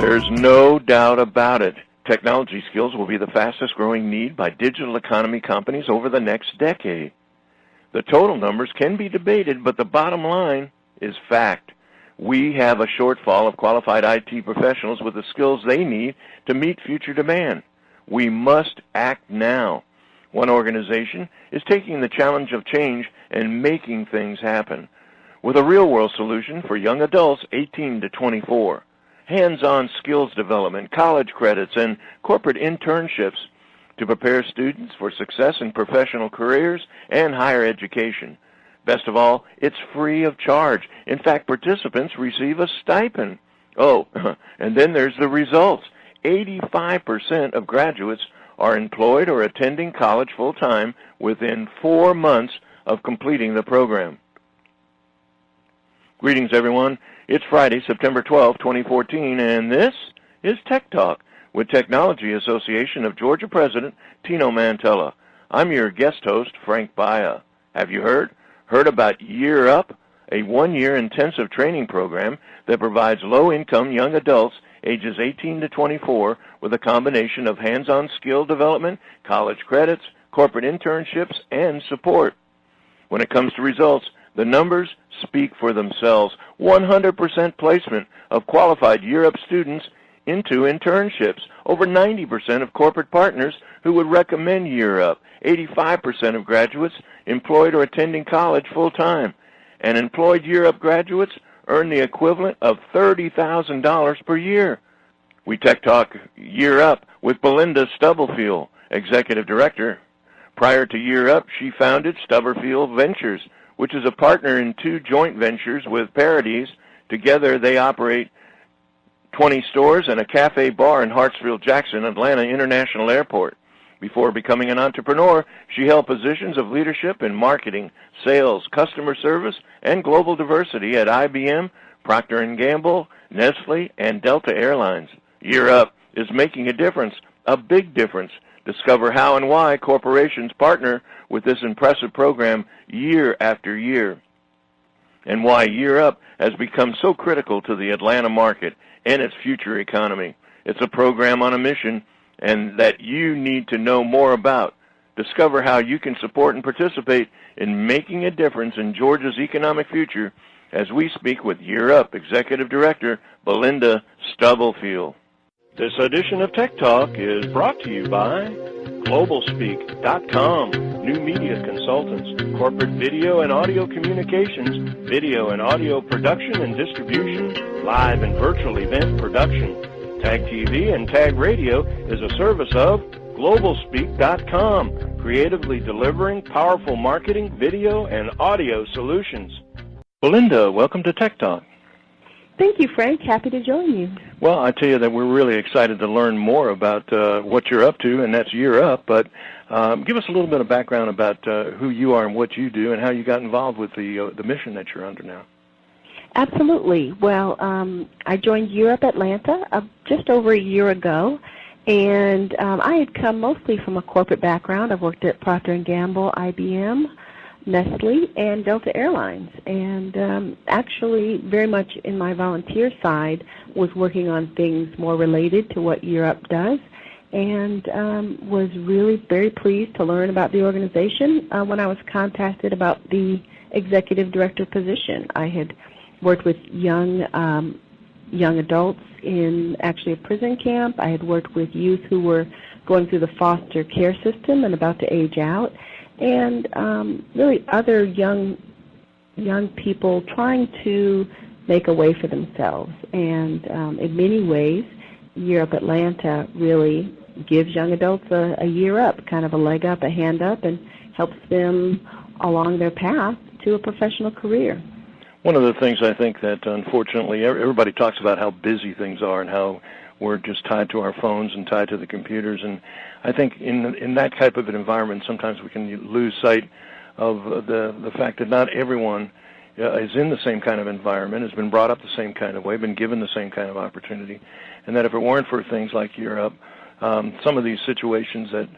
There's no doubt about it. Technology skills will be the fastest growing need by digital economy companies over the next decade. The total numbers can be debated, but the bottom line is fact. We have a shortfall of qualified IT professionals with the skills they need to meet future demand. We must act now. One organization is taking the challenge of change and making things happen with a real-world solution for young adults 18 to 24. Hands-on skills development, college credits, and corporate internships to prepare students for success in professional careers and higher education. Best of all, it's free of charge. In fact, participants receive a stipend. Oh, and then there's the results. 85% of graduates are employed or attending college full-time within 4 months of completing the program. Greetings, everyone. It's Friday, September 12, 2014, and this is Tech Talk with Technology Association of Georgia President Tino Mantella. I'm your guest host, Frank Baia. Have you heard? Heard about Year Up, a one-year intensive training program that provides low-income young adults ages 18 to 24 with a combination of hands-on skill development, college credits, corporate internships, and support. When it comes to results, the numbers speak for themselves. 100% placement of qualified Year Up students into internships. Over 90% of corporate partners who would recommend Year Up. 85% of graduates employed or attending college full-time. And employed Year Up graduates earn the equivalent of $30,000 per year. We Tech Talk Year Up with Belinda Stubblefield, Executive Director. Prior to Year Up, she founded Stubblefield Ventures, which is a partner in 2 joint ventures with Parodies. Together, they operate 20 stores and a cafe bar in Hartsfield-Jackson, Atlanta International Airport. Before becoming an entrepreneur, she held positions of leadership in marketing, sales, customer service, and global diversity at IBM, Procter & Gamble, Nestle, and Delta Airlines. Year Up is making a difference, a big difference. Discover how and why corporations partner with this impressive program year after year, and why Year Up has become so critical to the Atlanta market and its future economy. It's a program on a mission and that you need to know more about. Discover how you can support and participate in making a difference in Georgia's economic future as we speak with Year Up Executive Director Belinda Stubblefield. This edition of Tech Talk is brought to you by GlobalSpeak.com, new media consultants, corporate video and audio communications, video and audio production and distribution, live and virtual event production. Tag TV and Tag Radio is a service of GlobalSpeak.com, creatively delivering powerful marketing, video, and audio solutions. Belinda, welcome to Tech Talk. Thank you, Frank. Happy to join you. Well, I tell you that we're really excited to learn more about what you're up to, and that's Year Up. But give us a little bit of background about who you are and what you do and how you got involved with the mission that you're under now. Absolutely. Well, I joined Year Up Atlanta just over a year ago, and I had come mostly from a corporate background. I've worked at Procter & Gamble, IBM, Nestle, and Delta Airlines, and actually very much in my volunteer side was working on things more related to what Year Up does, and was really very pleased to learn about the organization when I was contacted about the executive director position. I had worked with young adults in actually a prison camp. I had worked with youth who were going through the foster care system and about to age out, and really other young people trying to make a way for themselves. And in many ways, Year Up Atlanta really gives young adults a year up, kind of a leg up, a hand up, and helps them along their path to a professional career. One of the things I think that unfortunately everybody talks about how busy things are and how we're just tied to our phones and tied to the computers, and I think in that type of an environment sometimes we can lose sight of the fact that not everyone is in the same kind of environment, has been brought up the same kind of way, been given the same kind of opportunity, and that if it weren't for things like Year Up, some of these situations that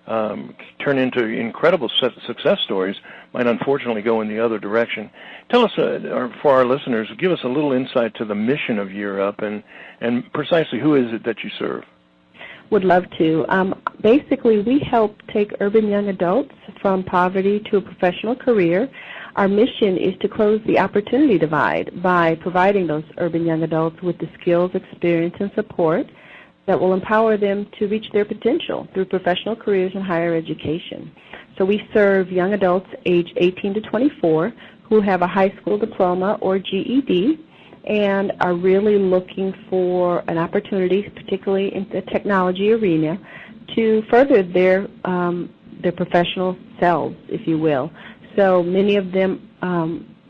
turn into incredible success stories might unfortunately go in the other direction. Tell us, or for our listeners, give us a little insight to the mission of Year Up and precisely who is it that you serve? Would love to. Basically, we help take urban young adults from poverty to a professional career. Our mission is to close the opportunity divide by providing those urban young adults with the skills, experience, and support that will empower them to reach their potential through professional careers and higher education. So we serve young adults aged 18 to 24 who have a high school diploma or GED and are really looking for an opportunity, particularly in the technology arena, to further their professional selves, if you will. So many of them,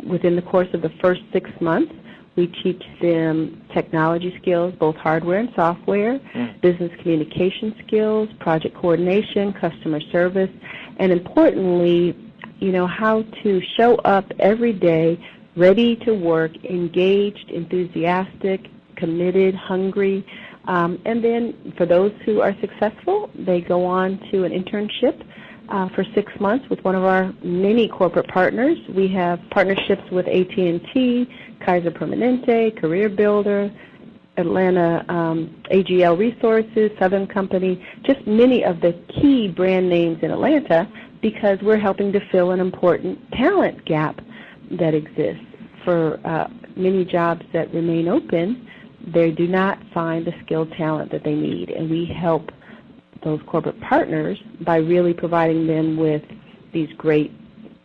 within the course of the first 6 months, we teach them technology skills, both hardware and software, business communication skills, project coordination, customer service, and importantly, how to show up every day ready to work, engaged, enthusiastic, committed, hungry. And then for those who are successful, they go on to an internship for 6 months with one of our many corporate partners. We have partnerships with AT&T, Kaiser Permanente, Career Builder, Atlanta AGL Resources, Southern Company, just many of the key brand names in Atlanta, because we're helping to fill an important talent gap that exists. For many jobs that remain open, they do not find the skilled talent that they need, and we help those corporate partners by really providing them with these great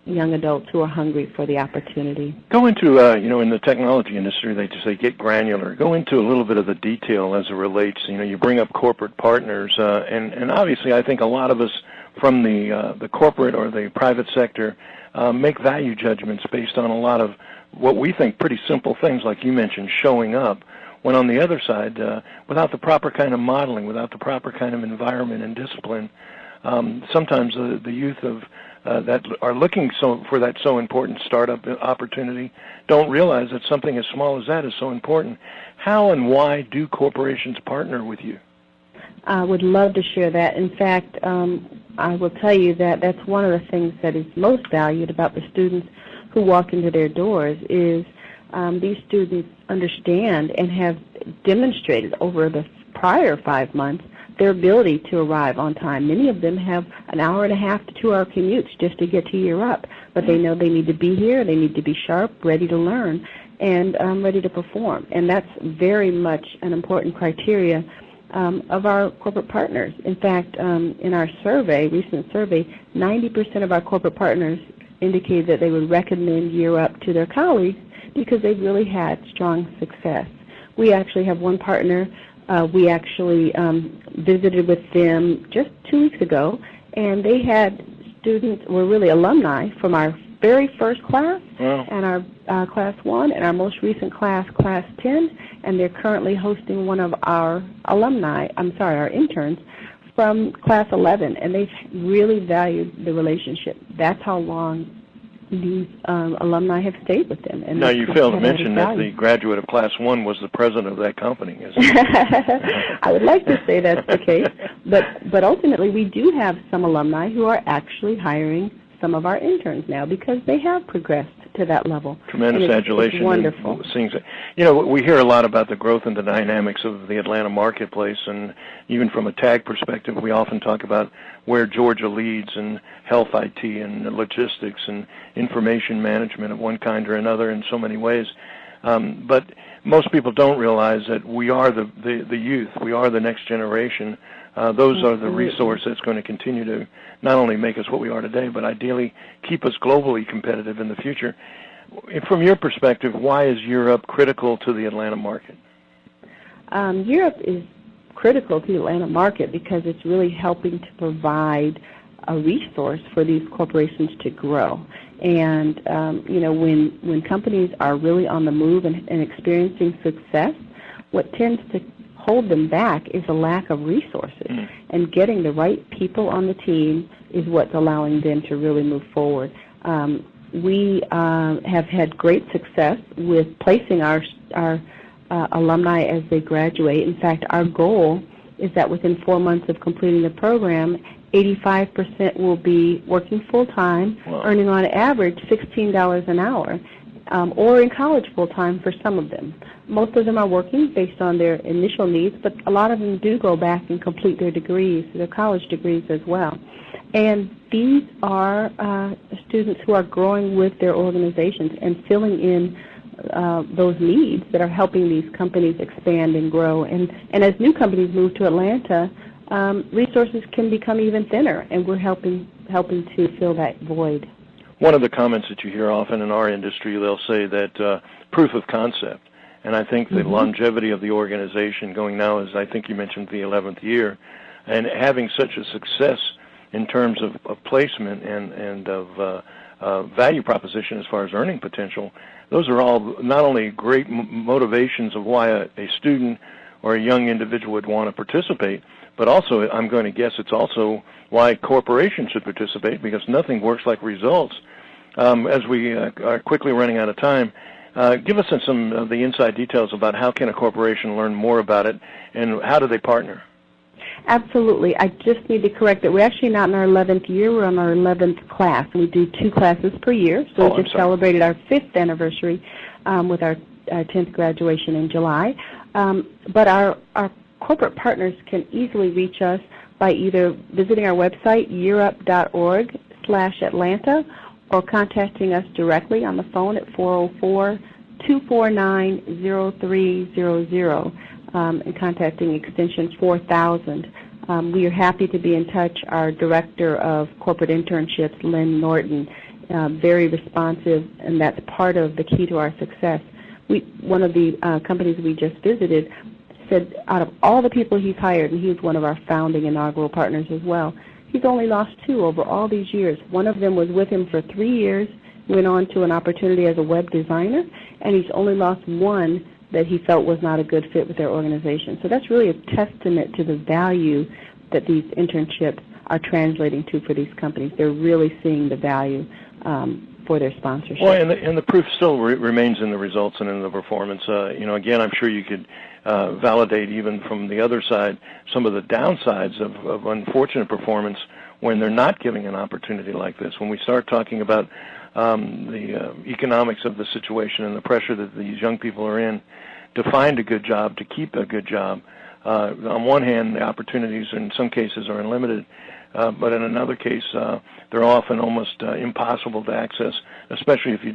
young adults who are hungry for the opportunity. Go into, in the technology industry, they just say get granular. Go into a little bit of the detail as it relates. You bring up corporate partners, and obviously I think a lot of us from the corporate or the private sector make value judgments based on a lot of what we think pretty simple things, like you mentioned, showing up, when on the other side, without the proper kind of modeling, without the proper kind of environment and discipline, sometimes the youth that are looking for that so important startup opportunity don't realize that something as small as that is so important. How and why do corporations partner with you? I would love to share that. In fact, I will tell you that that's one of the things that is most valued about the students who walk into their doors is these students understand and have demonstrated over the prior 5 months their ability to arrive on time. Many of them have an hour and a half to 2 hour commutes just to get to Year Up, but they know they need to be here, they need to be sharp, ready to learn, and ready to perform. And that's very much an important criteria of our corporate partners. In fact, in our recent survey, 90% of our corporate partners indicated that they would recommend Year Up to their colleagues because they've really had strong success. We actually have one partner. We actually visited with them just 2 weeks ago, and they had students, were really alumni from our very first class, and our Class 1, and our most recent class, Class 10, and they're currently hosting one of our our interns from Class 11, and they've really valued the relationship. That's how long these alumni have stayed with them. And now, you failed to mention that the graduate of Class 1 was the president of that company, isn't it? I would like to say that's the case, but ultimately we do have some alumni who are actually hiring some of our interns now because they have progressed to that level. Tremendous adulation. It's wonderful. We hear a lot about the growth and the dynamics of the Atlanta marketplace, and even from a tag perspective, we often talk about where Georgia leads in health IT and logistics and information management of one kind or another in so many ways. But most people don't realize that we are the youth. We are the next generation. Those are the resource that's going to continue to not only make us what we are today, but ideally keep us globally competitive in the future. From your perspective, why is Year Up critical to the Atlanta market? Year Up is critical to the Atlanta market because it's really helping to provide a resource for these corporations to grow. And, when companies are really on the move and experiencing success, what tends to hold them back is a lack of resources. And getting the right people on the team is what's allowing them to really move forward. We have had great success with placing our alumni as they graduate. In fact, our goal is that within 4 months of completing the program, 85% will be working full-time, Wow. earning on average $16 an hour, or in college full-time for some of them. Most of them are working based on their initial needs, but a lot of them do go back and complete their degrees, their college degrees as well. And these are students who are growing with their organizations and filling in those needs that are helping these companies expand and grow. And as new companies move to Atlanta, resources can become even thinner, and we're helping to fill that void. One of the comments that you hear often in our industry, they'll say that proof of concept. And I think the longevity of the organization going now is, I think you mentioned the 11th year, and having such a success in terms of placement and of value proposition as far as earning potential, those are all not only great motivations of why a student or a young individual would want to participate, but also I'm going to guess it's also why corporations should participate, because nothing works like results. As we are quickly running out of time, give us some of the inside details about how can a corporation learn more about it, and how do they partner? Absolutely. I just need to correct that we're actually not in our 11th year. We're on our 11th class. We do 2 classes per year. So we just celebrated our 5th anniversary with our 10th graduation in July. But our corporate partners can easily reach us by either visiting our website, yearup.org/Atlanta, or contacting us directly on the phone at 404-249-0300. And contacting extension 4000. We are happy to be in touch. Our Director of Corporate Internships, Lynn Norton, very responsive, and that's part of the key to our success. One of the companies we just visited said out of all the people he's hired, and he was one of our founding inaugural partners as well, he's only lost 2 over all these years. One of them was with him for 3 years, went on to an opportunity as a web designer, and he's only lost 1 that he felt was not a good fit with their organization. So that's really a testament to the value that these internships are translating to for these companies. They're really seeing the value for their sponsorship. Well, and the proof still remains in the results and in the performance. Again, I'm sure you could validate even from the other side some of the downsides of unfortunate performance when they're not giving an opportunity like this. When we start talking about the economics of the situation and the pressure that these young people are in to find a good job, to keep a good job. On one hand, the opportunities in some cases are unlimited, but in another case, they're often almost impossible to access, especially if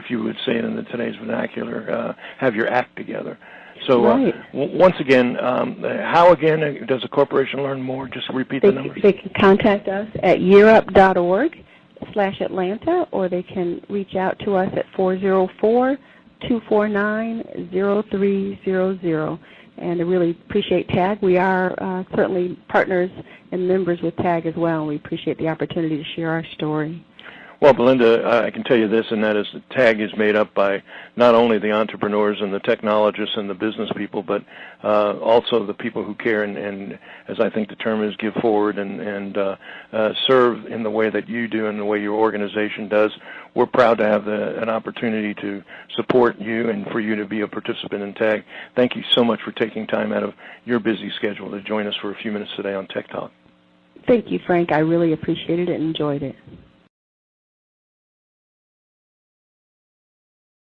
you would say it in today's vernacular, have your act together. So once again, how again does a corporation learn more? Just repeat the numbers. They can contact us at yearup.org/Atlanta, or they can reach out to us at 404-249-0300. And I really appreciate TAG. We are certainly partners and members with TAG as well, and we appreciate the opportunity to share our story. Well, Belinda, I can tell you this, and that is that TAG is made up by not only the entrepreneurs and the technologists and the business people, but also the people who care and as I think the term is, give forward and serve in the way that you do and the way your organization does. We're proud to have an opportunity to support you and for you to be a participant in TAG. Thank you so much for taking time out of your busy schedule to join us for a few minutes today on Tech Talk. Thank you, Frank. I really appreciated it and enjoyed it.